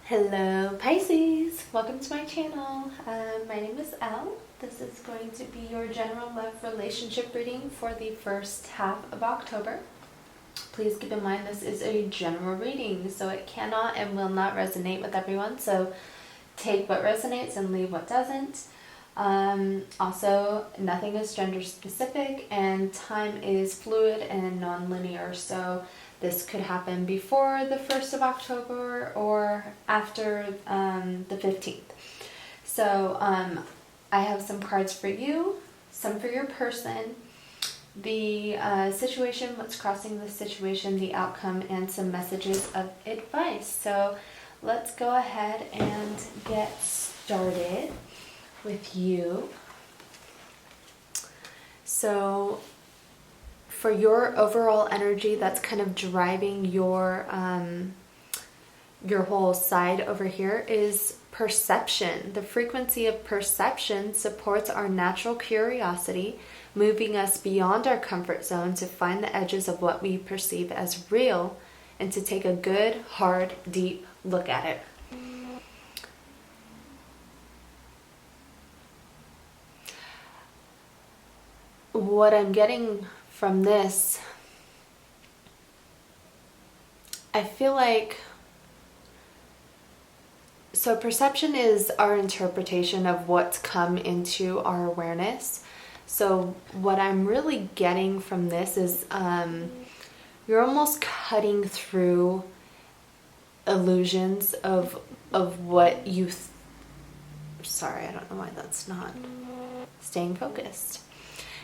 Hello Pisces, welcome to my channel. My name is Elle. This is going to be your general love relationship reading for the first half of October. Please keep in mind this is a general reading, so it cannot and will not resonate with everyone, so take what resonates and leave what doesn't. Also, nothing is gender specific and time is fluid and non-linear, so this could happen before the 1st of October or after the 15th. So I have some cards for you, some for your person, the situation, what's crossing the situation, the outcome, and some messages of advice. So let's go ahead and get started with you. So for your overall energy that's kind of driving your whole side over here is perception. The frequency of perception supports our natural curiosity, moving us beyond our comfort zone to find the edges of what we perceive as real and to take a good, hard, deep look at it. What I'm getting from this, I feel like, so perception is our interpretation of what's come into our awareness. So what I'm really getting from this is you're almost cutting through illusions of what you sorry, I don't know why that's not staying focused.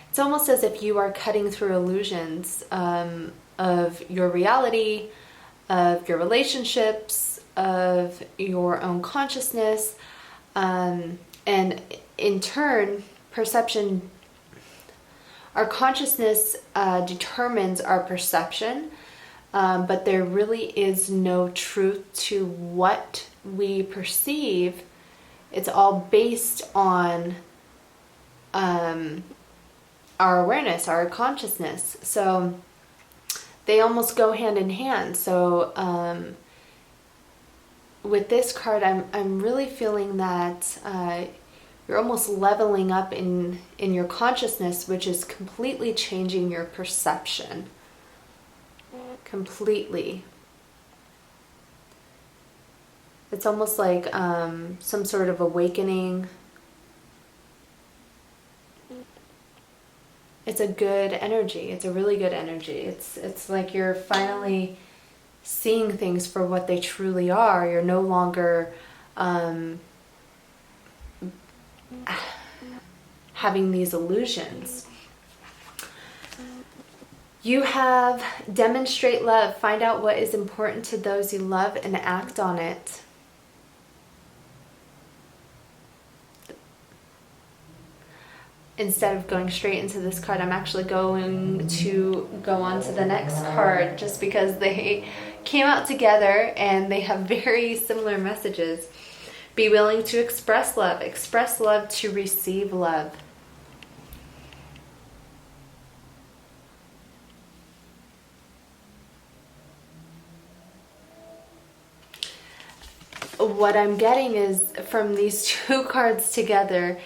It's almost as if you are cutting through illusions of your reality, of your relationships, of your own consciousness, and in turn, perception, our consciousness determines our perception, but there really is no truth to what we perceive. It's all based on our awareness, our consciousness. So they almost go hand in hand. So with this card, I'm really feeling that you're almost leveling up in your consciousness, which is completely changing your perception. Completely. It's almost like some sort of awakening. It's a good energy. It's a really good energy. It's like you're finally seeing things for what they truly are. You're no longer having these illusions. You have demonstrate love. Find out what is important to those you love and act on it. Instead of going straight into this card, I'm actually going to go on to the next card just because they came out together and they have very similar messages. Be willing to express love. Express love to receive love. What I'm getting is from these two cards together,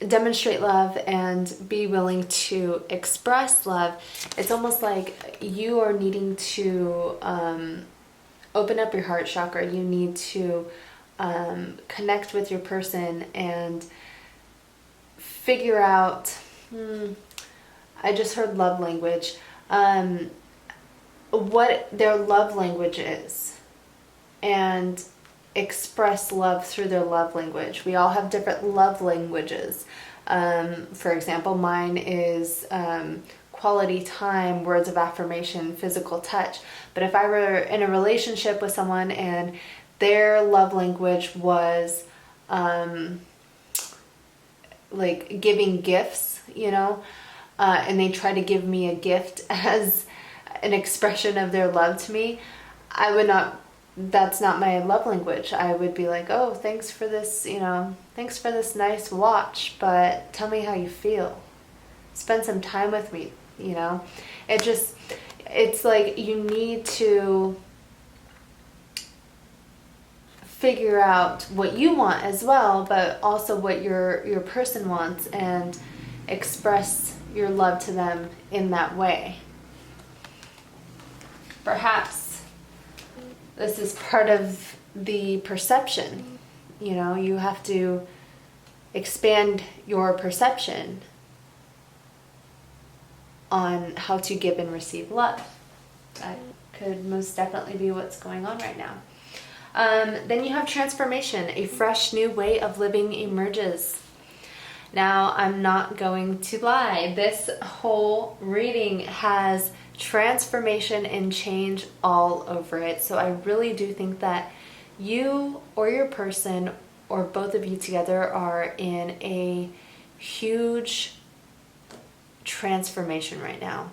demonstrate love and be willing to express love. It's almost like you are needing to open up your heart chakra. You need to connect with your person and figure out, I just heard love language, what their love language is, and express love through their love language. We all have different love languages. For example, mine is quality time, words of affirmation, physical touch. But if I were in a relationship with someone and their love language was like giving gifts, and they try to give me a gift as an expression of their love to me, that's not my love language. I would be like, oh, thanks for this, thanks for this nice watch, but tell me how you feel. Spend some time with me, It's like you need to figure out what you want as well, but also what your person wants, and express your love to them in that way. Perhaps this is part of the perception. You know, you have to expand your perception on how to give and receive love. That could most definitely be what's going on right now. Then you have transformation. A fresh new way of living emerges. Now, I'm not going to lie. This whole reading has transformation and change all over it. So I really do think that you or your person, or both of you together, are in a huge transformation right now.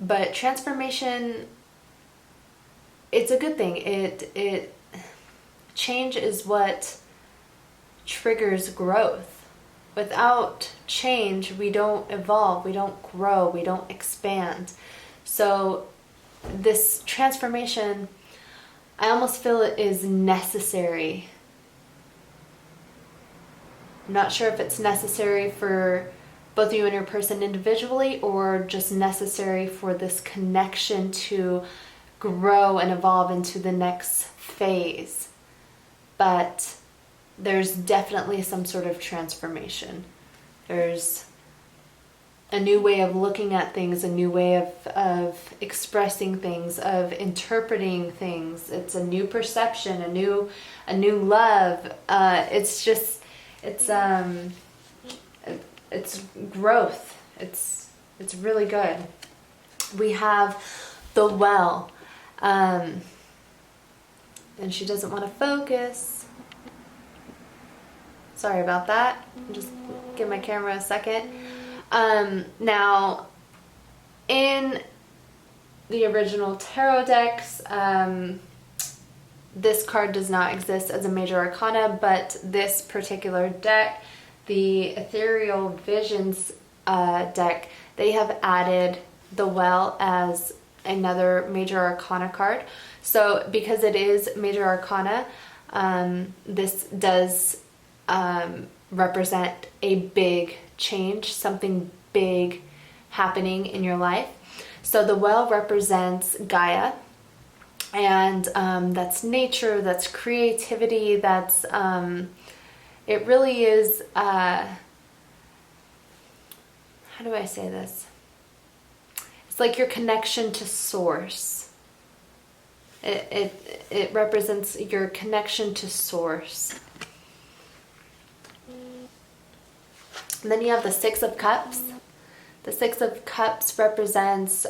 But transformation, it's a good thing. It change is what triggers growth. Without change, we don't evolve, we don't grow, we don't expand. So this transformation, I almost feel it is necessary. I'm not sure if it's necessary for both you and your person individually, or just necessary for this connection to grow and evolve into the next phase. But there's definitely some sort of transformation. There's a new way of looking at things, a new way of expressing things, of interpreting things. It's a new perception, a new love. It's growth. It's really good. We have the well, and she doesn't want to focus. Sorry about that. Just give my camera a second. Now, in the original tarot decks, this card does not exist as a major arcana, but this particular deck, the Ethereal Visions deck, they have added the well as another major arcana card. So because it is major arcana, this does represent a big change, something big happening in your life. So the well represents Gaia, and that's nature, that's creativity, that's it really is, how do I say this? It's like your connection to source. It represents your connection to source. And then you have the Six of Cups. The Six of Cups represents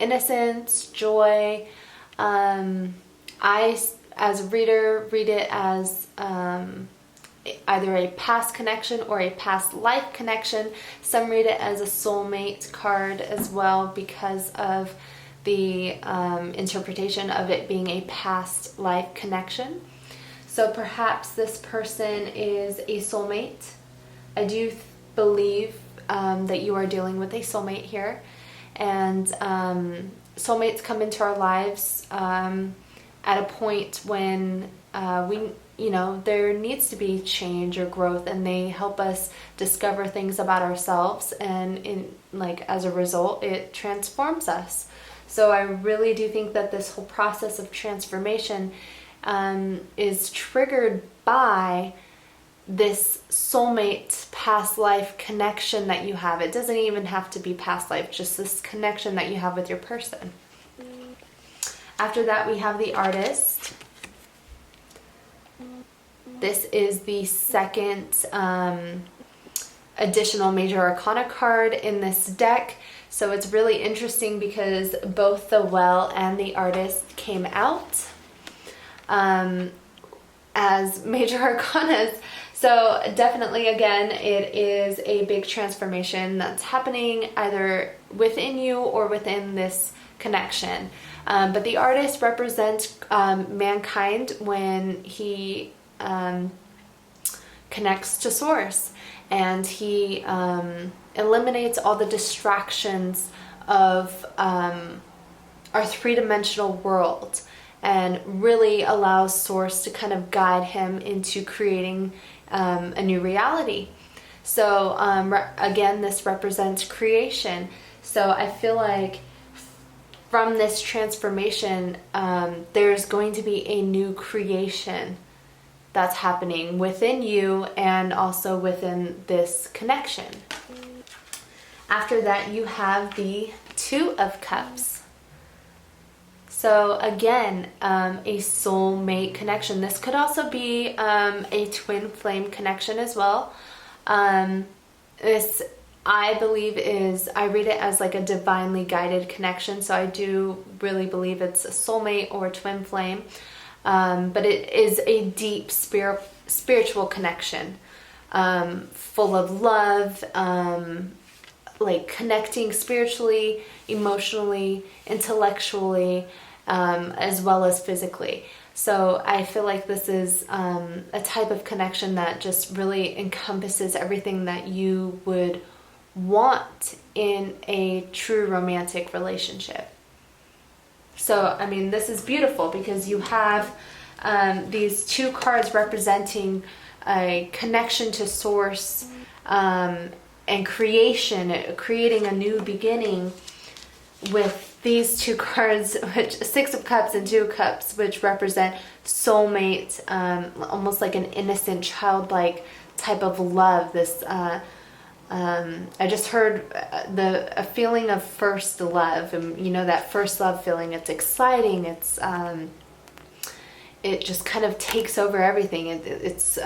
innocence, joy. I, as a reader, read it as either a past connection or a past life connection. Some read it as a soulmate card as well, because of the interpretation of it being a past life connection. So perhaps this person is a soulmate. I do believe that you are dealing with a soulmate here, and soulmates come into our lives at a point when there needs to be change or growth, and they help us discover things about ourselves, and as a result, it transforms us. So I really do think that this whole process of transformation is triggered by this soulmate past life connection that you have. It doesn't even have to be past life, just this connection that you have with your person. After that, we have the Artist. This is the second additional major arcana card in this deck. So it's really interesting because both the Well and the Artist came out as major arcanas. So definitely, again, it is a big transformation that's happening either within you or within this connection. But the Artist represents mankind when he connects to Source, and he eliminates all the distractions of our three-dimensional world, and really allows Source to kind of guide him into creating a new reality. So again, this represents creation. So I feel like from this transformation, there's going to be a new creation that's happening within you and also within this connection. After that, you have the Two of Cups. So again, a soulmate connection. This could also be a twin flame connection as well. This, I believe, I read it as like a divinely guided connection. So I do really believe it's a soulmate or a twin flame. But it is a deep spiritual connection, full of love, like connecting spiritually, emotionally, intellectually, as well as physically. So I feel like this is a type of connection that just really encompasses everything that you would want in a true romantic relationship. So, I mean, this is beautiful because you have these two cards representing a connection to Source and creating a new beginning, with these two cards, which Six of Cups and Two of Cups, which represent soulmate, almost like an innocent, childlike type of love. This I just heard a feeling of first love, and you know that first love feeling. It's exciting. It's it just kind of takes over everything. It's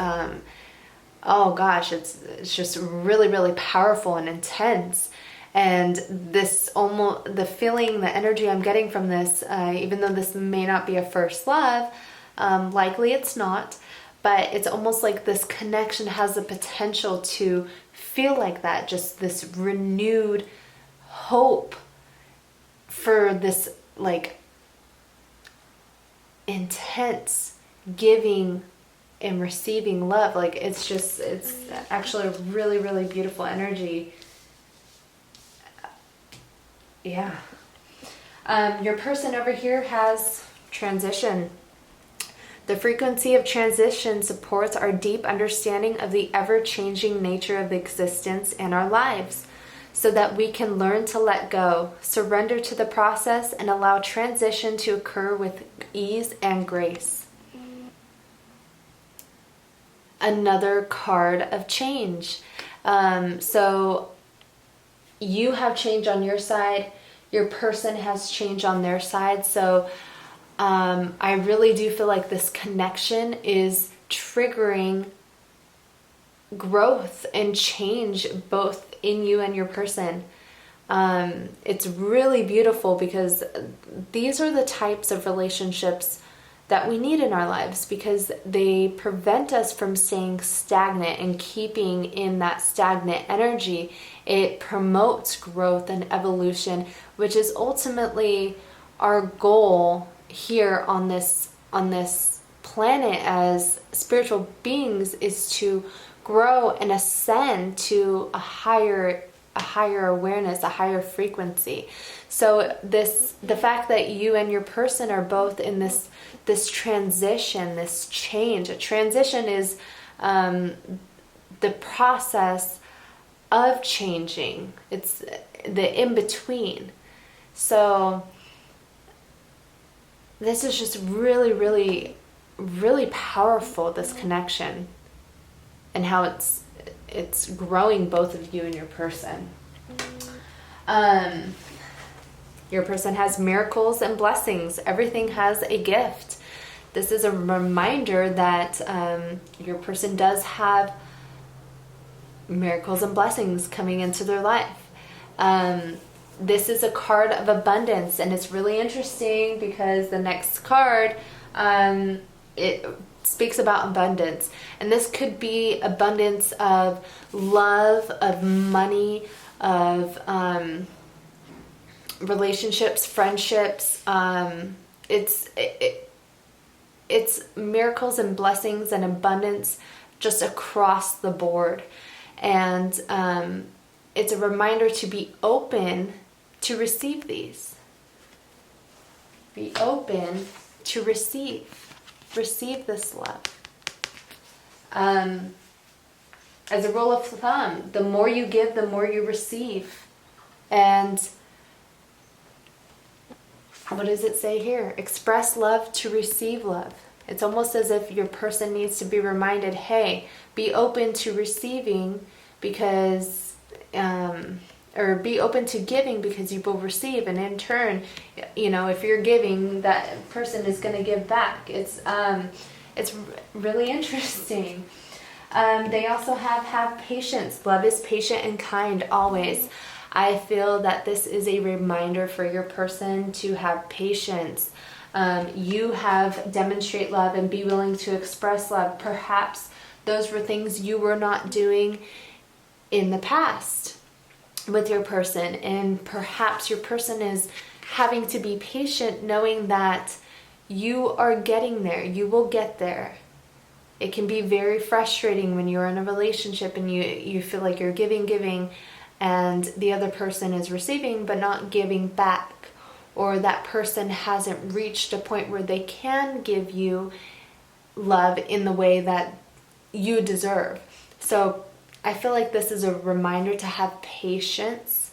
oh gosh, it's just really, really powerful and intense. And this the feeling, the energy I'm getting from this, even though this may not be a first love, likely it's not, but it's almost like this connection has the potential to feel like that, just this renewed hope for this like intense giving and receiving love. Like it's actually a really, really beautiful energy. Yeah. Your person over here has transition. The frequency of transition supports our deep understanding of the ever-changing nature of existence and our lives, so that we can learn to let go, surrender to the process, and allow transition to occur with ease and grace. Another card of change. So you have change on your side, your person has change on their side. So I really do feel like this connection is triggering growth and change both in you and your person. It's really beautiful because these are the types of relationships that we need in our lives, because they prevent us from staying stagnant and keeping in that stagnant energy. It promotes growth and evolution, which is ultimately our goal here on this planet as spiritual beings, is to grow and ascend to a higher awareness, a higher frequency. So the fact that you and your person are both in this transition, this change. A transition is the process of changing. It's the in-between. So this is just really, really, really powerful, this connection, and how it's growing both of you and your person. Your person has miracles and blessings. Everything has a gift. This is a reminder that your person does have miracles and blessings coming into their life. This is a card of abundance, and it's really interesting because the next card, it speaks about abundance. And this could be abundance of love, of money, of relationships, friendships. It's miracles and blessings and abundance just across the board. And it's a reminder to be open to receive these. Be open to receive this love. As a rule of thumb, the more you give, the more you receive. And what does it say here? Express love to receive love. It's almost as if your person needs to be reminded, hey, be open to receiving because, or be open to giving because you will receive. And in turn, you know, if you're giving, that person is going to give back. It's really interesting. They also have patience. Love is patient and kind always. I feel that this is a reminder for your person to have patience. You have demonstrate love and be willing to express love. Perhaps those were things you were not doing in the past with your person. And perhaps your person is having to be patient knowing that you are getting there. You will get there. It can be very frustrating when you're in a relationship and you feel like you're giving, and the other person is receiving but not giving back, or that person hasn't reached a point where they can give you love in the way that you deserve. So I feel like this is a reminder to have patience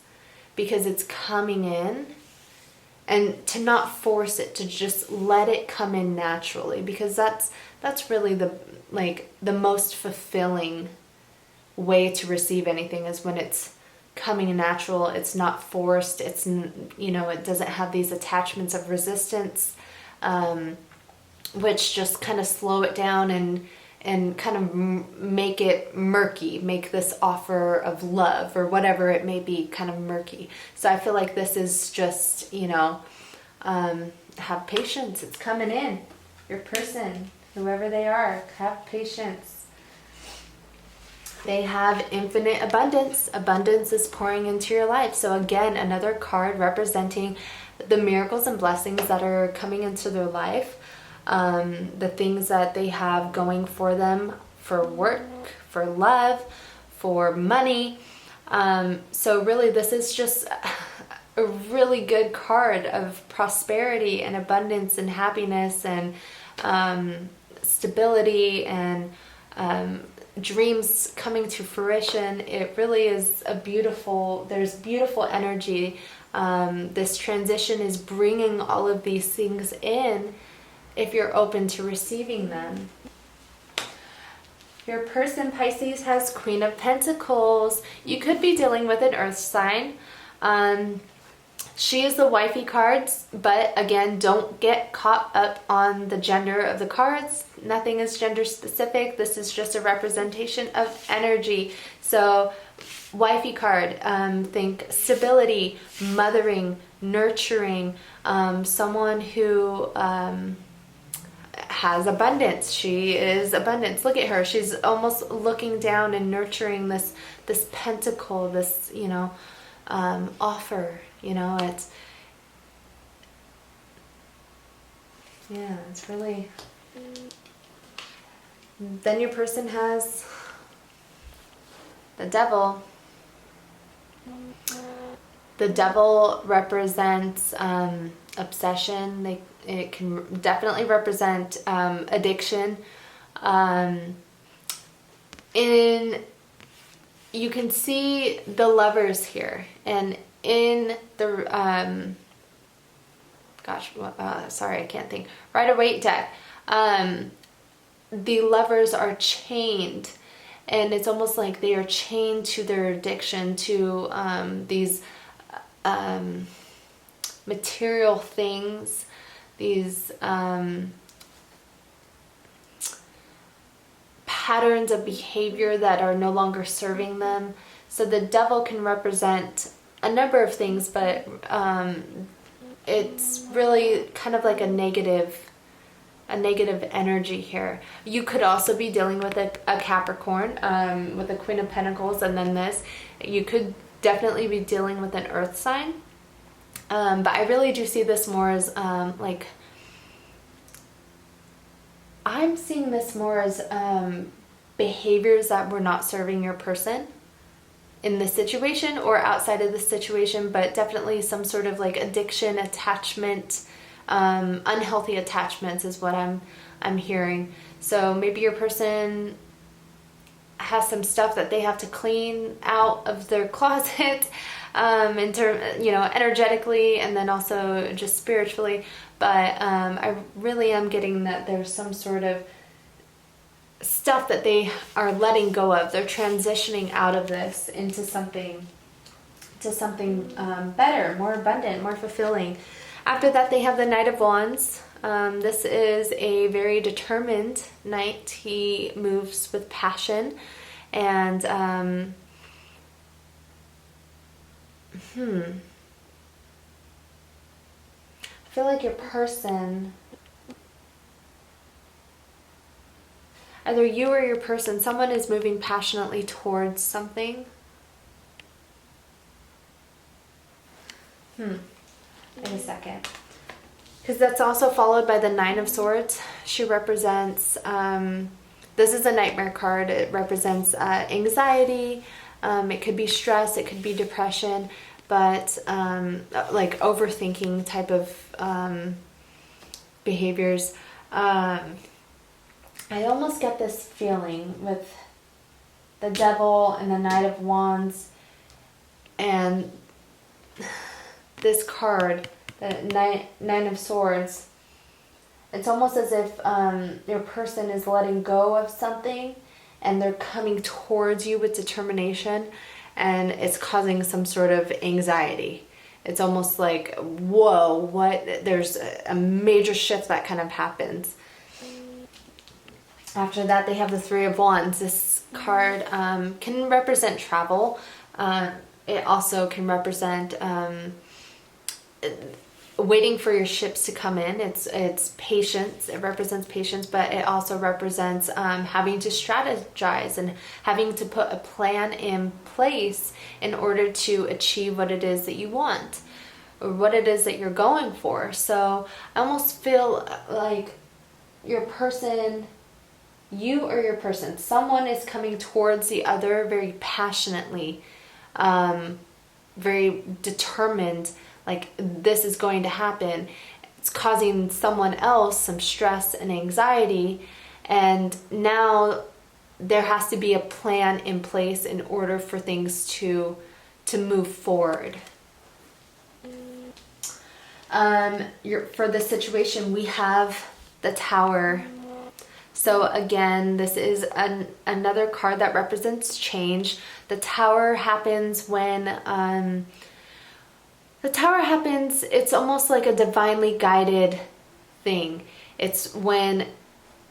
because it's coming in, and to not force it, to just let it come in naturally, because that's really the most fulfilling way to receive anything, is when it's coming natural. It's not forced. It's, you know, it doesn't have these attachments of resistance, which just kind of slow it down and kind of make it murky, make this offer of love or whatever it may be kind of murky. So I feel like this is just, you know, have patience. It's coming in. Your person, whoever they are, have patience. They have infinite abundance. Abundance is pouring into your life. So again, another card representing the miracles and blessings that are coming into their life. The things that they have going for them, for work, for love, for money. So really this is just a really good card of prosperity and abundance and happiness and stability and dreams coming to fruition. It really is there's beautiful energy. This transition is bringing all of these things in if you're open to receiving them. Your person, Pisces, has Queen of Pentacles. You could be dealing with an earth sign. She is the wifey cards, but again, don't get caught up on the gender of the cards. Nothing is gender specific. This is just a representation of energy. So wifey card, think stability, mothering, nurturing, someone who has abundance. She is abundance. Look at her. She's almost looking down and nurturing this pentacle, this, you know, offer. You know, it's really. Then your person has the devil. The devil represents obsession. It can definitely represent addiction. You can see the Lovers here, and in the sorry, I can't think. Rider-Waite deck. The Lovers are chained, and it's almost like they are chained to their addiction, to these material things, these patterns of behavior that are no longer serving them. So the devil can represent a number of things, but it's really kind of like a negative energy here. You could also be dealing with a Capricorn, with the Queen of Pentacles, and then this. You could definitely be dealing with an earth sign. But I really do see this more as like, I'm seeing this more as behaviors that were not serving your person in this situation or outside of the situation, but definitely some sort of like addiction, attachment, unhealthy attachments is what I'm hearing. So maybe your person has some stuff that they have to clean out of their closet, energetically, and then also just spiritually. But I really am getting that there's some sort of stuff that they are letting go of. They're transitioning out of this into something better, more abundant, more fulfilling. After that, they have the Knight of Wands. This is a very determined knight. He moves with passion, and I feel like your person, either you or your person, someone is moving passionately towards something. Wait a second. Because that's also followed by the Nine of Swords. She represents, this is a nightmare card. It represents anxiety. It could be stress. It could be depression. But like overthinking type of behaviors. I almost get this feeling with the Devil and the Knight of Wands and this card, the Nine of Swords. It's almost as if your person is letting go of something and they're coming towards you with determination, and it's causing some sort of anxiety. It's almost like, whoa, what? There's a major shift that kind of happens. After that, they have the Three of Wands. This card can represent travel. It also can represent waiting for your ships to come in. It's patience. It represents patience, but it also represents having to strategize and having to put a plan in place in order to achieve what it is that you want or what it is that you're going for. So I almost feel like your person, you or your person, someone is coming towards the other very passionately, very determined, like this is going to happen. It's causing someone else some stress and anxiety, and now there has to be a plan in place in order for things to move forward. For this situation, we have the Tower. So again, this is another card that represents change. The Tower happens when it's almost like a divinely guided thing. It's when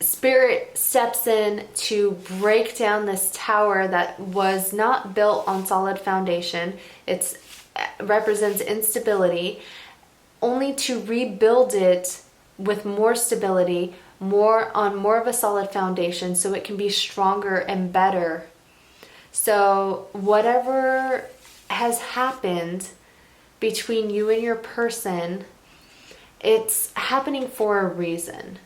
Spirit steps in to break down this tower that was not built on solid foundation. It represents instability, only to rebuild it with more stability, more of a solid foundation, so it can be stronger and better. So whatever has happened between you and your person, it's happening for a reason.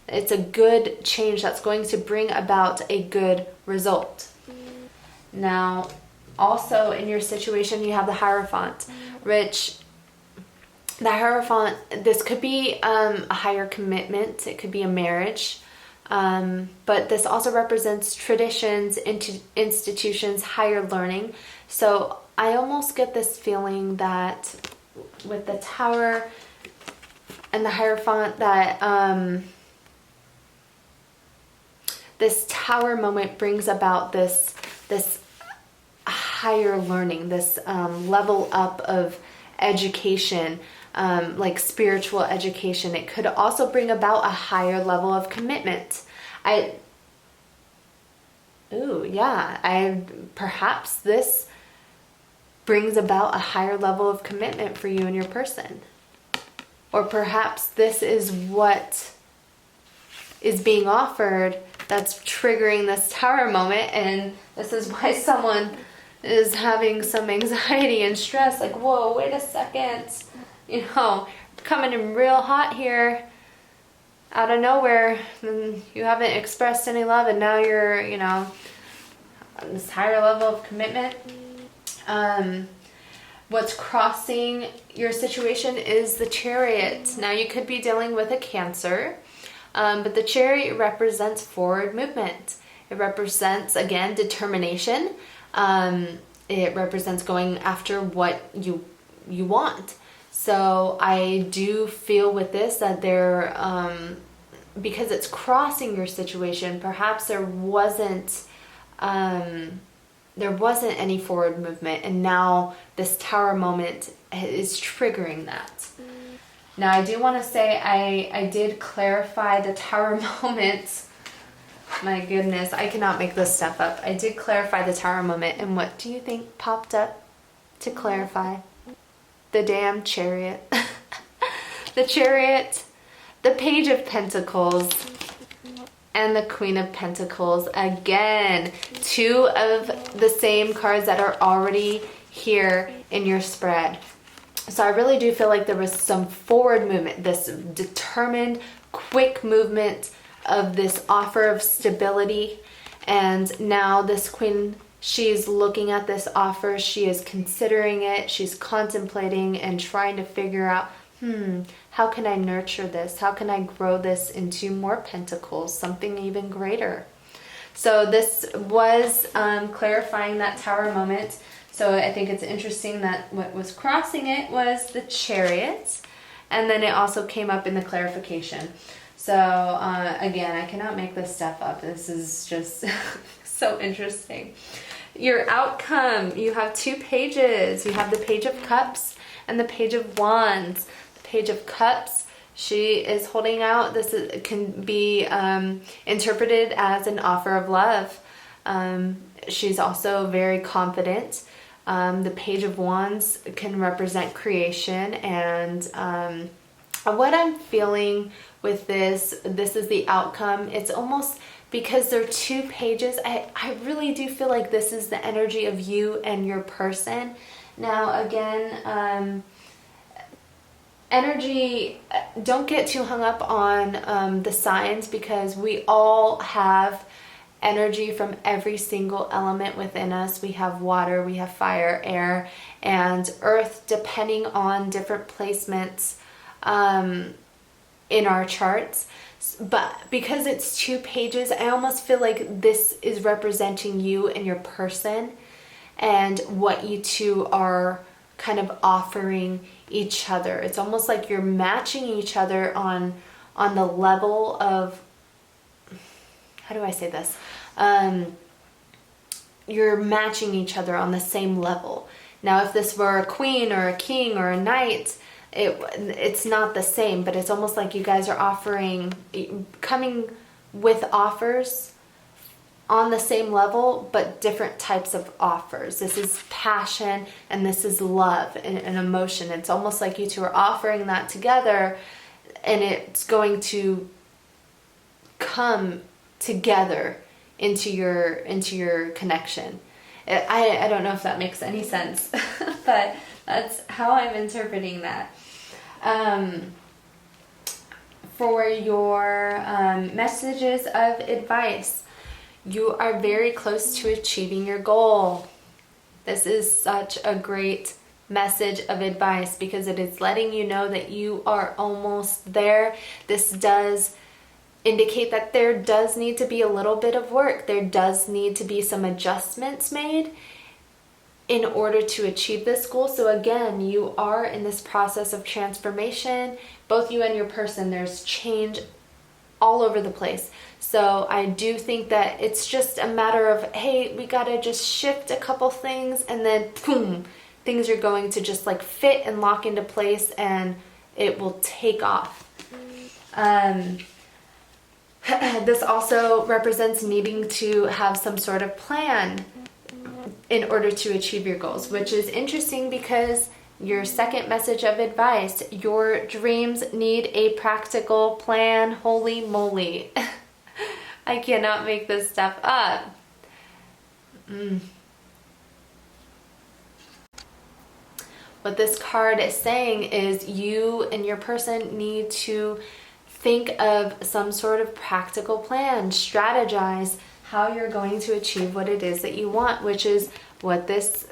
It's a good change that's going to bring about a good result. Now, also in your situation, you have the Hierophant, which the Hierophant, this could be a higher commitment. It could be a marriage. But this also represents traditions, institutions, higher learning. So I almost get this feeling that with the Tower and the Hierophant that this Tower moment brings about this higher learning, this level up of education, like spiritual education. It could also bring about a higher level of commitment. Perhaps this brings about a higher level of commitment for you and your person. Or perhaps this is what is being offered that's triggering this Tower moment, and this is why someone is having some anxiety and stress, like, whoa, wait a second, coming in real hot here out of nowhere, and you haven't expressed any love, and now you're, on this higher level of commitment. What's crossing your situation is the Chariot. Now you could be dealing with a Cancer, but the Chariot represents forward movement. It represents, again, determination. It represents going after what you want. So I do feel with this that there, because it's crossing your situation, perhaps there wasn't any forward movement, and now this Tower moment is triggering that. Now I do want to say I did clarify the Tower moment. My goodness, I cannot make this stuff up. I did clarify the Tower moment, and what do you think popped up to clarify? The damn Chariot. The Chariot, the Page of Pentacles, and the Queen of Pentacles. Again, two of the same cards that are already here in your spread. So I really do feel like there was some forward movement, this determined, quick movement of this offer of stability. And now this Queen, she's looking at this offer, she is considering it, she's contemplating and trying to figure out, how can I nurture this? How can I grow this into more pentacles, something even greater? So this was clarifying that Tower moment. So I think it's interesting that what was crossing it was the Chariot, and then it also came up in the clarification. So again, I cannot make this stuff up. This is just so interesting. Your outcome, you have two pages. You have the Page of Cups and the Page of Wands. Page of Cups, she is holding out. This can be interpreted as an offer of love. She's also very confident. The Page of Wands can represent creation, and what I'm feeling with this is the outcome. It's almost, because there are two pages, I really do feel like this is the energy of you and your person. Now again, energy, don't get too hung up on the signs, because we all have energy from every single element within us. We have water, we have fire, air, and earth, depending on different placements in our charts. But because it's two pages, I almost feel like this is representing you and your person, and what you two are kind of offering each other. It's almost like you're matching each other on the level of, how do I say this? You're matching each other on the same level. Now, if this were a queen or a king or a knight, it's not the same, but it's almost like you guys are coming with offers on the same level, but different types of offers. This is passion, and this is love and emotion. It's almost like you two are offering that together, and it's going to come together into your connection. I don't know if that makes any sense, but that's how I'm interpreting that. For your messages of advice, you are very close to achieving your goal. This is such a great message of advice, because it is letting you know that you are almost there. This does indicate that there does need to be a little bit of work. There does need to be some adjustments made in order to achieve this goal. So again, you are in this process of transformation, both you and your person. There's change all over the place. So I do think that it's just a matter of, hey, we gotta just shift a couple things, and then boom, things are going to just like fit and lock into place, and it will take off. This also represents needing to have some sort of plan in order to achieve your goals, which is interesting, because your second message of advice, your dreams need a practical plan. Holy moly. I cannot make this stuff up. What this card is saying is you and your person need to think of some sort of practical plan, strategize how you're going to achieve what it is that you want, which is What this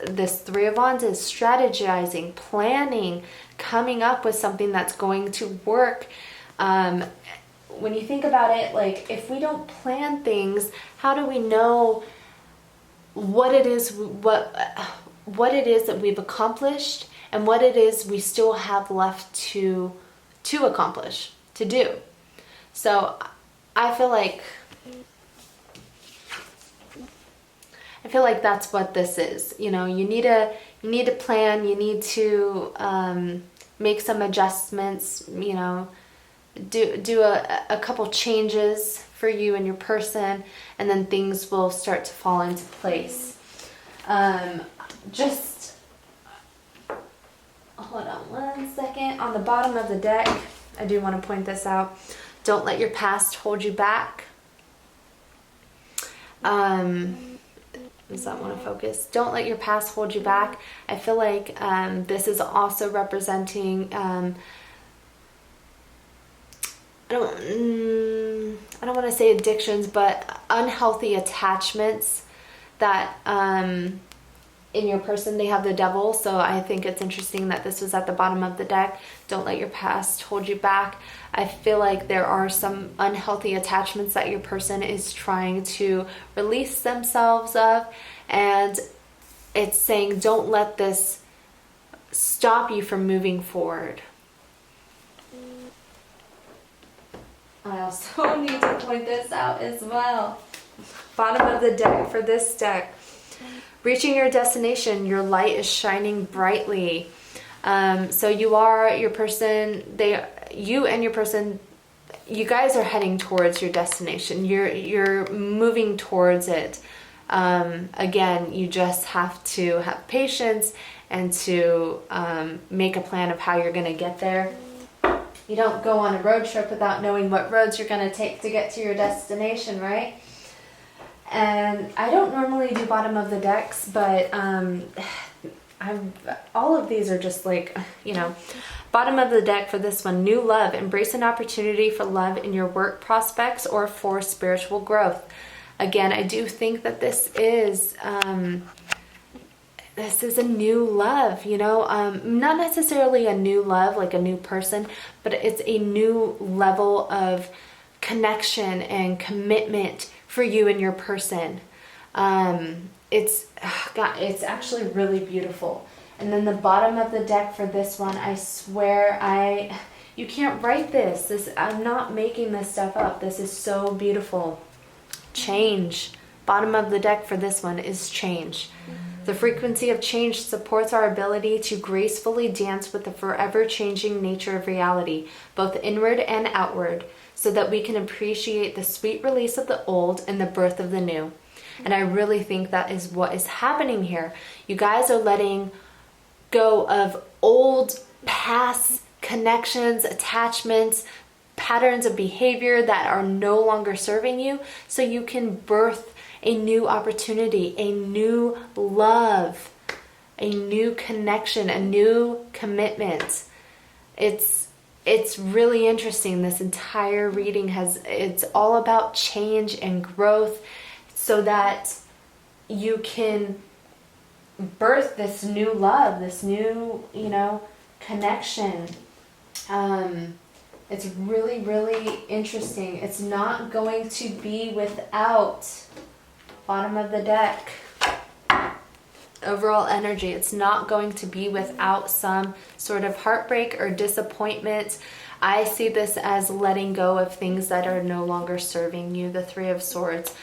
Three of Wands is strategizing, planning, coming up with something that's going to work. When you think about it, like, if we don't plan things, how do we know what it is that we've accomplished and what it is we still have left to accomplish, to do? So I feel like that's what this is. You know, you need to plan, you need to make some adjustments, you know, do a couple changes for you and your person, and then things will start to fall into place. Just hold on one second. On the bottom of the deck, I do want to point this out. Don't let your past hold you back. Does that want to focus? Don't let your past hold you back. I feel like this is also representing I don't want to say addictions, but unhealthy attachments that in your person. They have the Devil, so I think it's interesting that this was at the bottom of the deck. Don't let your past hold you back. I feel like there are some unhealthy attachments that your person is trying to release themselves of, and it's saying don't let this stop you from moving forward. I also need to point this out as well. Bottom of the deck for this deck. Reaching your destination, your light is shining brightly. So you and your person, you guys are heading towards your destination. You're moving towards it. Again, you just have to have patience and to make a plan of how you're going to get there. You don't go on a road trip without knowing what roads you're going to take to get to your destination, right? And I don't normally do bottom of the decks, but all of these are just like, you know, bottom of the deck for this one. New love. Embrace an opportunity for love in your work prospects or for spiritual growth. Again, I do think that this is a new love, you know, not necessarily a new love, like a new person, but it's a new level of connection and commitment for you and your person. It's actually really beautiful. And then the bottom of the deck for this one, I swear you can't write this. I'm not making this stuff up. This is so beautiful. Change. Bottom of the deck for this one is change. The frequency of change supports our ability to gracefully dance with the forever changing nature of reality, both inward and outward, so that we can appreciate the sweet release of the old and the birth of the new. And I really think that is what is happening here. You guys are letting go of old past connections, attachments, patterns of behavior that are no longer serving you, so you can birth a new opportunity, a new love, a new connection, a new commitment. It's really interesting. This entire reading it's all about change and growth, so that you can birth this new love, this new, you know, connection. It's really, really interesting. It's not going to be without, bottom of the deck, overall energy. It's not going to be without some sort of heartbreak or disappointment. I see this as letting go of things that are no longer serving you, the Three of Swords.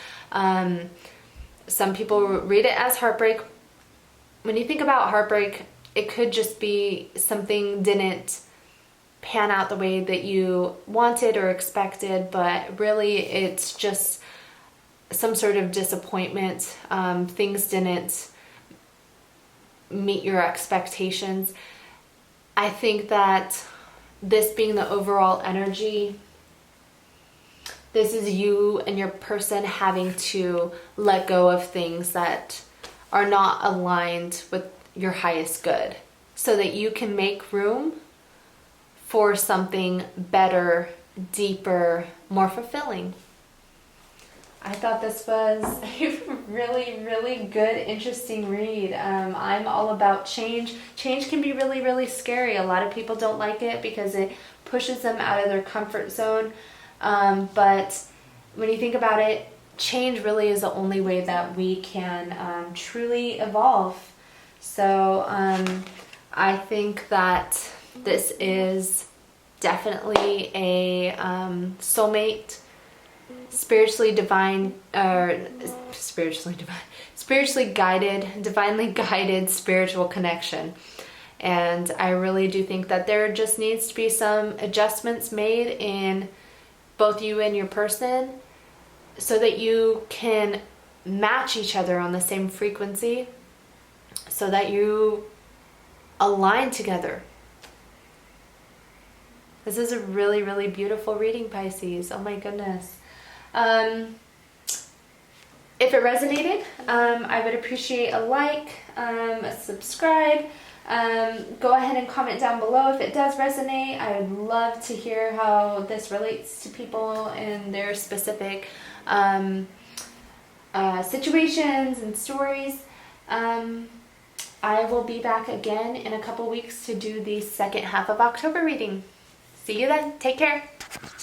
Some people read it as heartbreak. When you think about heartbreak, it could just be something didn't pan out the way that you wanted or expected, but really it's just some sort of disappointment. Things didn't meet your expectations. I think that this being the overall energy, this is you and your person having to let go of things that are not aligned with your highest good, so that you can make room for something better, deeper, more fulfilling. I thought this was a really, really good, interesting read. I'm all about change. Change can be really, really scary. A lot of people don't like it because it pushes them out of their comfort zone. But when you think about it, change really is the only way that we can truly evolve. So I think that this is definitely a soulmate, spiritually guided, divinely guided spiritual connection. And I really do think that there just needs to be some adjustments made in both you and your person so that you can match each other on the same frequency, so that you align together. This is a really, really beautiful reading, Pisces. Oh my goodness. If it resonated, I would appreciate a like, a subscribe. Go ahead and comment down below if it does resonate. I would love to hear how this relates to people and their specific situations and stories. I will be back again in a couple weeks to do the second half of October reading. See you then. Take care.